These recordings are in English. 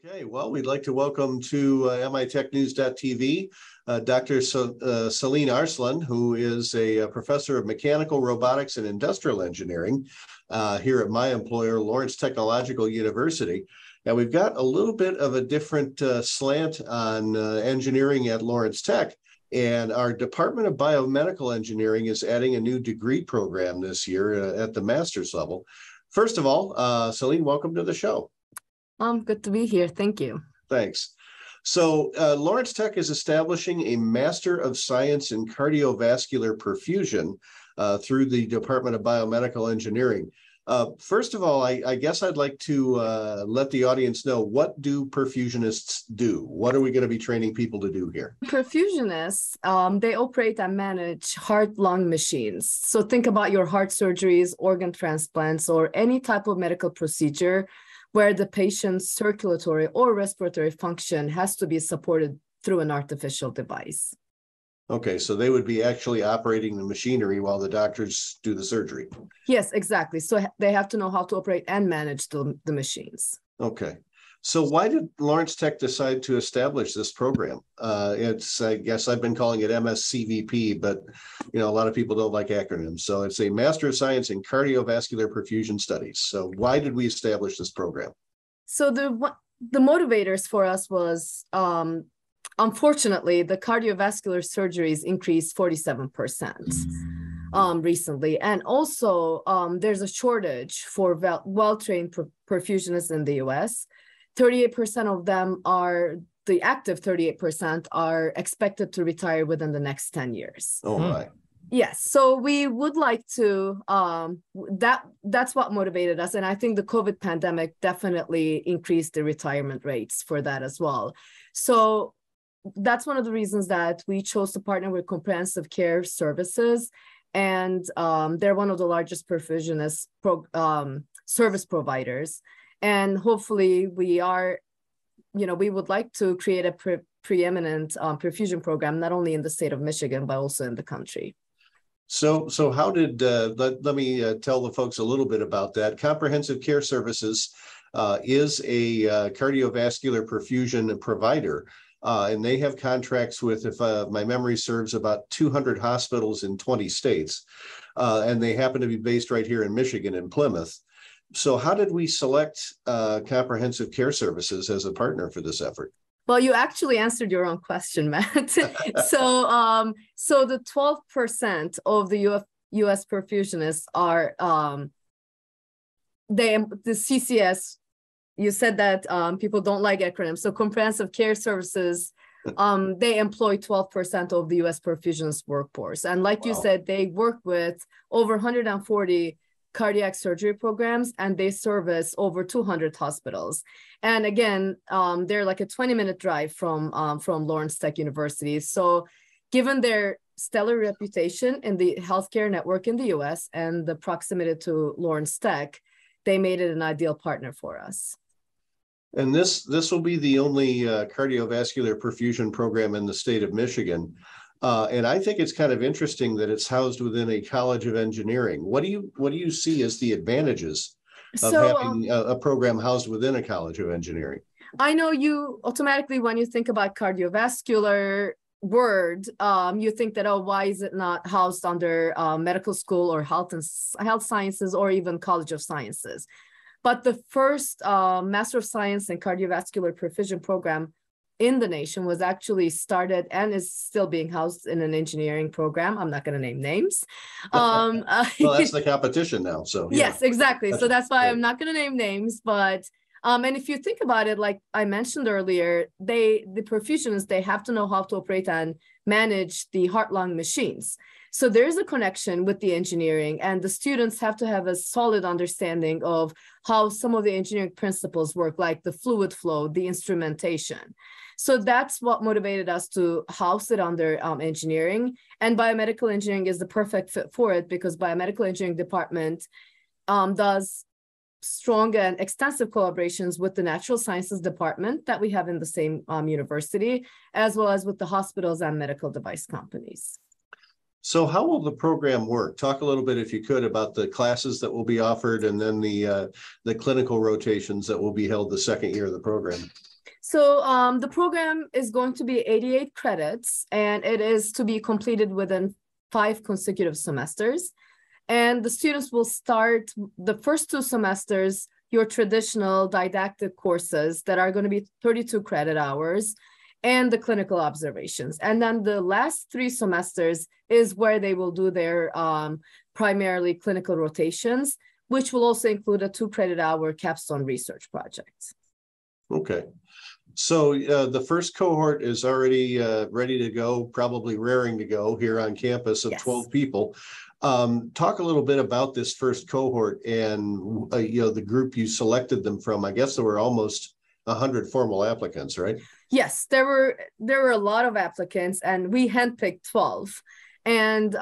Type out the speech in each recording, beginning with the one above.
Okay, well, we'd like to welcome to MITechNews.TV Dr. Celine Arslan, who is a professor of mechanical robotics and industrial engineering here at my employer, Lawrence Technological University. Now, we've got a little bit of a different slant on engineering at Lawrence Tech, and our Department of Biomedical Engineering is adding a new degree program this year at the master's level. First of all, Celine, welcome to the show. Good to be here. Thank you. Thanks. So Lawrence Tech is establishing a Master of Science in Cardiovascular Perfusion through the Department of Biomedical Engineering. First of all, I guess I'd like to let the audience know, what do perfusionists do? What are we going to be training people to do here? Perfusionists, they operate and manage heart-lung machines. So think about your heart surgeries, organ transplants, or any type of medical procedure where the patient's circulatory or respiratory function has to be supported through an artificial device. Okay, so they would be actually operating the machinery while the doctors do the surgery. Yes, exactly. So they have to know how to operate and manage the machines. Okay. So why did Lawrence Tech decide to establish this program? I guess I've been calling it MSCVP, but a lot of people don't like acronyms. So it's a Master of Science in Cardiovascular Perfusion Studies. So why did we establish this program? So the motivators for us was, unfortunately, the cardiovascular surgeries increased 47% recently. And also there's a shortage for well-trained perfusionists in the US. 38% of them the active 38% are expected to retire within the next 10 years. Oh, my. Yes. So we would like to, that's what motivated us. And I think the COVID pandemic definitely increased the retirement rates for that as well. So that's one of the reasons that we chose to partner with Comprehensive Care Services. And they're one of the largest perfusionist service providers. And hopefully we would like to create a preeminent perfusion program, not only in the state of Michigan, but also in the country. So how did, let me tell the folks a little bit about that. Comprehensive Care Services is a cardiovascular perfusion provider, and they have contracts with, if my memory serves, about 200 hospitals in 20 states, and they happen to be based right here in Michigan, in Plymouth. So how did we select Comprehensive Care Services as a partner for this effort? Well, you actually answered your own question, Matt. So the 12% of the U.S. perfusionists are, the CCS, you said that people don't like acronyms. So Comprehensive Care Services, they employ 12% of the U.S. perfusionist workforce. And like you said, they work with over 140 cardiac surgery programs, and they service over 200 hospitals. And again, they're like a 20-minute drive from Lawrence Tech University. So given their stellar reputation in the healthcare network in the US and the proximity to Lawrence Tech, they made it an ideal partner for us. And this will be the only cardiovascular perfusion program in the state of Michigan. And I think it's kind of interesting that it's housed within a college of engineering. What do you see as the advantages of having a program housed within a college of engineering? I know you automatically, when you think about cardiovascular word, you think that, oh, why is it not housed under medical school or health sciences or even College of Sciences? But the first Master of Science in Cardiovascular Perfusion program in the nation was actually started and is still being housed in an engineering program. I'm not going to name names. Well, that's the competition now. So yeah. Yes, exactly. So that's why I'm not going to name names. But and if you think about it, like I mentioned earlier, the perfusionists, they have to know how to operate and manage the heart-lung machines. So there's a connection with the engineering, and the students have to have a solid understanding of how some of the engineering principles work, like the fluid flow, the instrumentation. So that's what motivated us to house it under engineering. And biomedical engineering is the perfect fit for it, because biomedical engineering department does strong and extensive collaborations with the natural sciences department that we have in the same university, as well as with the hospitals and medical device companies. So how will the program work? Talk a little bit, if you could, about the classes that will be offered and then the clinical rotations that will be held the second year of the program. So the program is going to be 88 credits, and it is to be completed within 5 consecutive semesters. And the students will start the first 2 semesters, your traditional didactic courses that are going to be 32 credit hours, and the clinical observations. And then the last 3 semesters is where they will do their primarily clinical rotations, which will also include a 2 credit hour capstone research project. Okay. So the first cohort is already ready to go, probably raring to go here on campus of 12 people. Talk a little bit about this first cohort and the group you selected them from. I guess there were almost 100 formal applicants, right? Yes, there were a lot of applicants, and we handpicked 12. And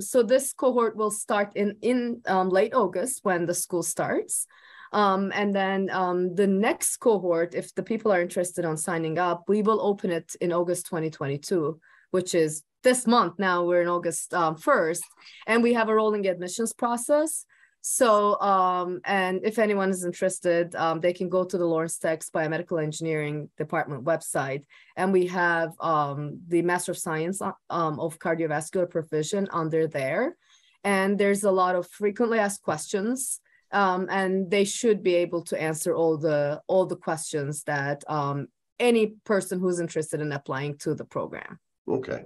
so this cohort will start in late August when the school starts. And then the next cohort, if the people are interested on signing up, we will open it in August 2022, which is this month. Now we're in August 1st, and we have a rolling admissions process. So, and if anyone is interested, they can go to the Lawrence Tech's Biomedical Engineering Department website, and we have the Master of Science of Cardiovascular Perfusion under there. And there's a lot of frequently asked questions. And they should be able to answer all the questions that any person who's interested in applying to the program. Okay.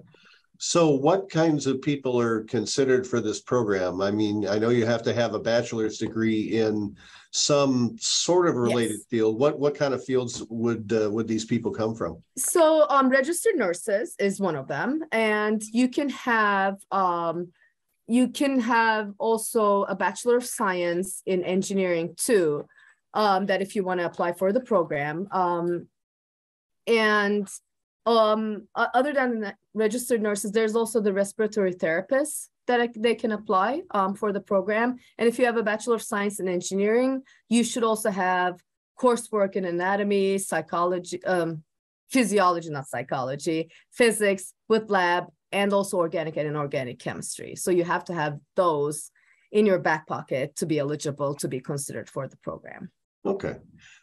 So what kinds of people are considered for this program? I mean, I know you have to have a bachelor's degree in some sort of related field. What kind of fields would these people come from? So registered nurses is one of them, and you can have also a Bachelor of Science in Engineering too, that if you want to apply for the program. Other than registered nurses, there's also the respiratory therapists that they can apply for the program. And if you have a Bachelor of Science in Engineering, you should also have coursework in anatomy, psychology, physiology, not psychology, physics with lab, and also organic and inorganic chemistry. So you have to have those in your back pocket to be eligible to be considered for the program. Okay.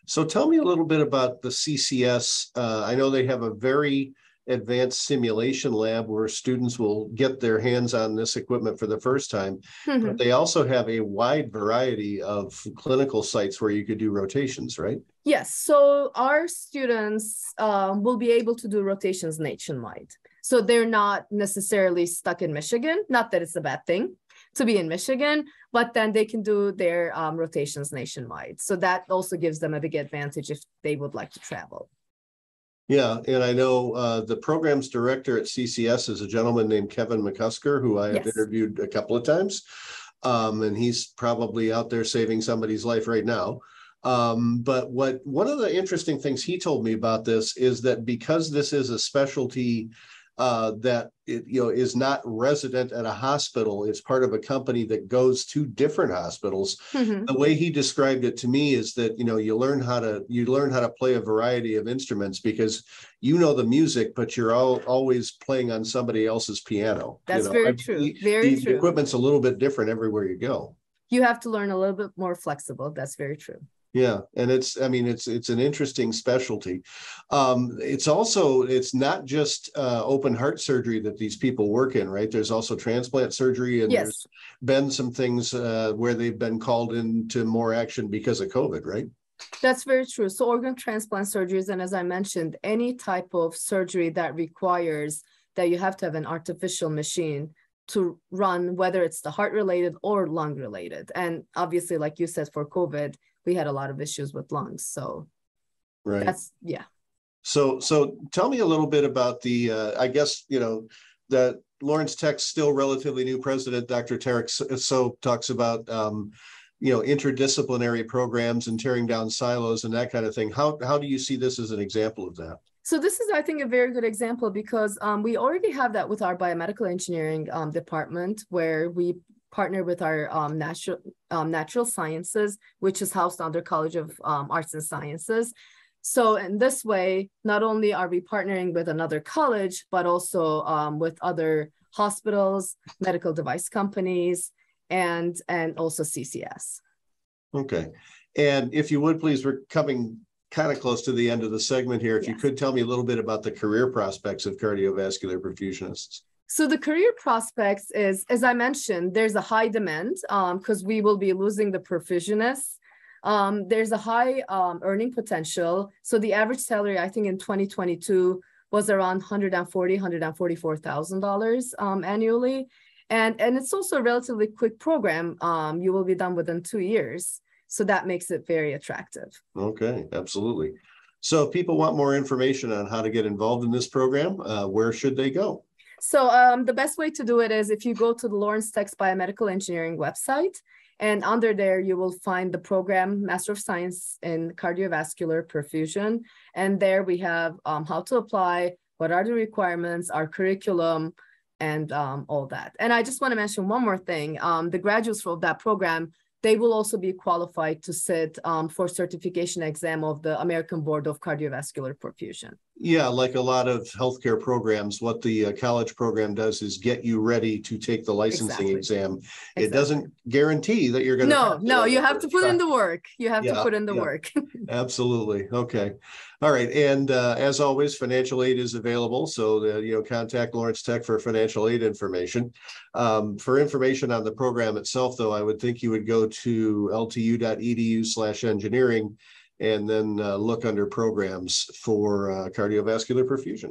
So tell me a little bit about the CCS. I know they have a very advanced simulation lab where students will get their hands on this equipment for the first time, but they also have a wide variety of clinical sites where you could do rotations, right? Yes. So our students will be able to do rotations nationwide. So they're not necessarily stuck in Michigan. Not that it's a bad thing to be in Michigan, but then they can do their rotations nationwide. So that also gives them a big advantage if they would like to travel. Yeah, and I know the program's director at CCS is a gentleman named Kevin McCusker, who I have interviewed a couple of times, and he's probably out there saving somebody's life right now. But one of the interesting things he told me about this is that because this is a specialty that is not resident at a hospital, it's part of a company that goes to different hospitals. The way he described it to me is that you learn how to play a variety of instruments because the music, but you're always playing on somebody else's piano. That's very true. Very true. The equipment's a little bit different everywhere you go. You have to learn a little bit more flexible. That's very true. Yeah, and it's an interesting specialty. It's not just open heart surgery that these people work in, right? There's also transplant surgery, and there's been some things where they've been called into more action because of COVID, right? That's very true. So organ transplant surgeries, and as I mentioned, any type of surgery that requires that you have to have an artificial machine to run, whether it's the heart related or lung related. And obviously, like you said, for COVID, we had a lot of issues with lungs. So So tell me a little bit about the, I guess, the Lawrence Tech's still relatively new president, Dr. Tarek So talks about, interdisciplinary programs and tearing down silos and that kind of thing. How do you see this as an example of that? So this is, I think, a very good example because we already have that with our biomedical engineering department, where we partner with our natural sciences, which is housed under College of Arts and Sciences. So in this way, not only are we partnering with another college, but also with other hospitals, medical device companies, and also CCS. Okay. And if you would, please, we're coming kind of close to the end of the segment here. If you could tell me a little bit about the career prospects of cardiovascular perfusionists. So the career prospects is, as I mentioned, there's a high demand because we will be losing the perfusionists. There's a high earning potential. So the average salary, I think in 2022 was around $144,000 annually. And it's also a relatively quick program. You will be done within 2 years. So that makes it very attractive. Okay, absolutely. So if people want more information on how to get involved in this program, where should they go? So the best way to do it is if you go to the Lawrence Tech's Biomedical Engineering website, and under there, you will find the program Master of Science in Cardiovascular Perfusion. And there we have how to apply, what are the requirements, our curriculum, and all that. And I just want to mention one more thing. The graduates from that program, they will also be qualified to sit for certification exam of the American Board of Cardiovascular Perfusion. Yeah, like a lot of healthcare programs, what the college program does is get you ready to take the licensing exam. It doesn't guarantee that you're going to. No, you have to put in the work. You have to put in the work. Absolutely. Okay. All right. And as always, financial aid is available. So, contact Lawrence Tech for financial aid information. For information on the program itself, though, I would think you would go to ltu.edu/engineering and then look under programs for cardiovascular perfusion.